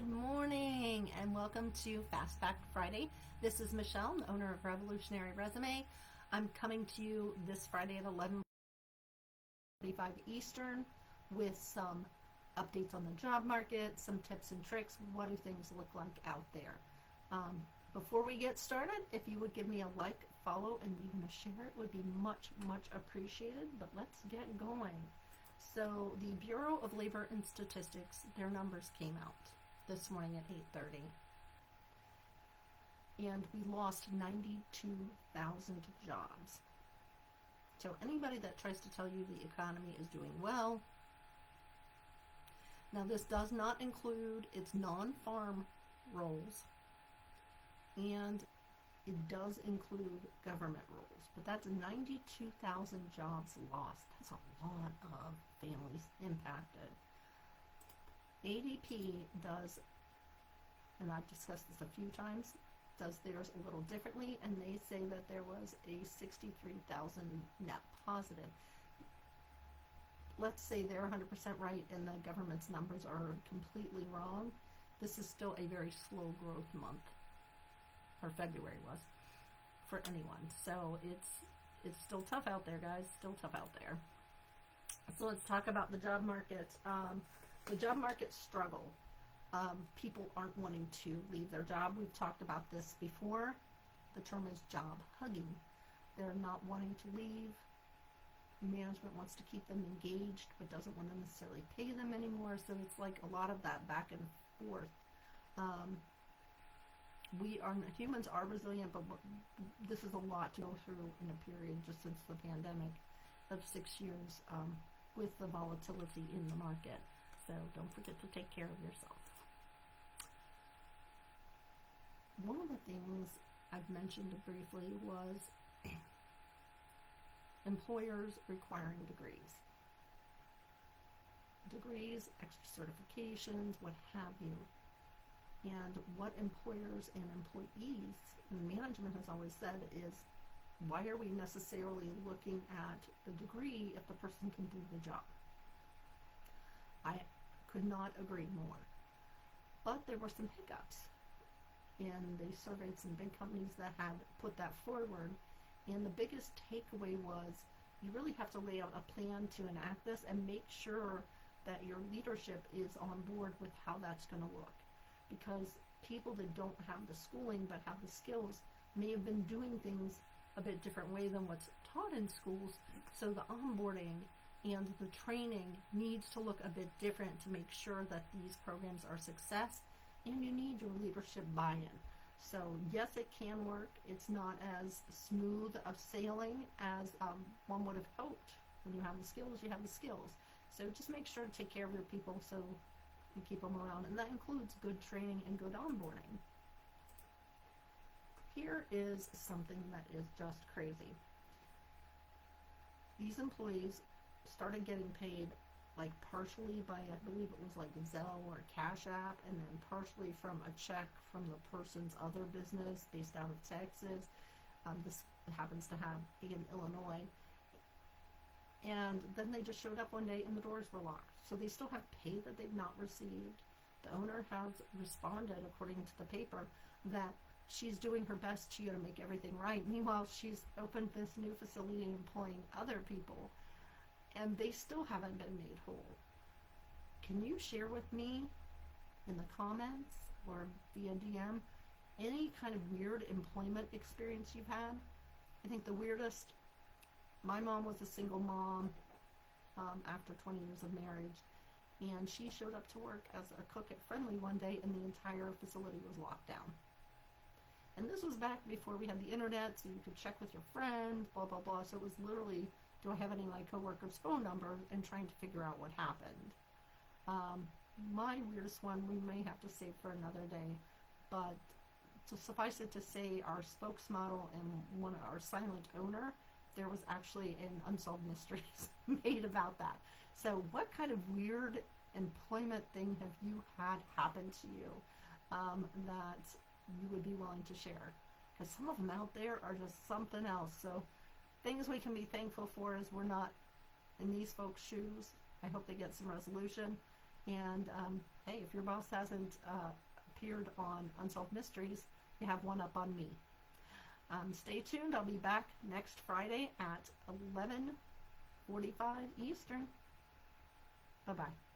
Good morning and welcome to Fast Fact Friday. This is Michelle, the owner of Revolutionary Resume. I'm coming to you this Friday at 11:45 Eastern with some updates on the job market, some tips and tricks. What do things look like out there? Before we get started, if you would give me a like, follow, and even a share, it would be much, much appreciated. But let's get going. So the Bureau of Labor and Statistics, their numbers came out this morning at 8:30. And we lost 92,000 jobs. So anybody that tries to tell you the economy is doing well, now this does not include its non-farm roles, and it does include government roles, but that's 92,000 jobs lost. That's a lot of families impacted. ADP does, and I've discussed this a few times, does theirs a little differently, and they say that there was a 63,000 net positive. Let's say they're 100% right and the government's numbers are completely wrong. This is still a very slow growth month, or February was, for anyone. So it's still tough out there, guys. Still tough out there. So let's talk about the job market. The job market struggle. People aren't wanting to leave their job. We've talked about this before. The term is job hugging. They're not wanting to leave. Management wants to keep them engaged, but doesn't want to necessarily pay them anymore. So it's like a lot of that back and forth. Humans are resilient, but this is a lot to go through in a period just since the pandemic of 6 years with the volatility in the market. So don't forget to take care of yourself. One of the things I've mentioned briefly was employers requiring degrees. Degrees, extra certifications, what have you. And what employers and employees and management has always said is, why are we necessarily looking at the degree if the person can do the job? I could not agree more. But there were some hiccups. And they surveyed some big companies that had put that forward. And the biggest takeaway was, you really have to lay out a plan to enact this and make sure that your leadership is on board with how that's going to look. Because people that don't have the schooling but have the skills may have been doing things a bit different way than what's taught in schools. So the onboarding and the training needs to look a bit different to make sure that these programs are a success, and you need your leadership buy-in. So yes, it can work. It's not as smooth of sailing as one would have hoped. When you have the skills, you have the skills. So just make sure to take care of your people so you keep them around, and that includes good training and good onboarding. Here is something that is just crazy. These employees started getting paid like partially by, I believe it was like Zelle or Cash App, and then partially from a check from the person's other business based out of Texas. This happens to be in Illinois. And then they just showed up one day and the doors were locked. So they still have pay that they've not received. The owner has responded, according to the paper, that she's doing her best to make everything right. Meanwhile, she's opened this new facility employing other people, and they still haven't been made whole. Can you share with me in the comments or via DM any kind of weird employment experience you've had? I think the weirdest, my mom was a single mom after 20 years of marriage, and she showed up to work as a cook at Friendly one day, and the entire facility was locked down. And this was back before we had the internet, so you could check with your friends, blah, blah, blah. So it was literally, do I have any coworker's phone number, and trying to figure out what happened. My weirdest one we may have to save for another day, but to suffice it to say, our spokesmodel and our silent owner, there was actually an unsolved mysteries made about that. So what kind of weird employment thing have you had happen to you that you would be willing to share? Because some of them out there are just something else. So things we can be thankful for is we're not in these folks' shoes. I hope they get some resolution. And hey, if your boss hasn't appeared on Unsolved Mysteries, you have one up on me. Stay tuned. I'll be back next Friday at 11:45 Eastern. Bye-bye.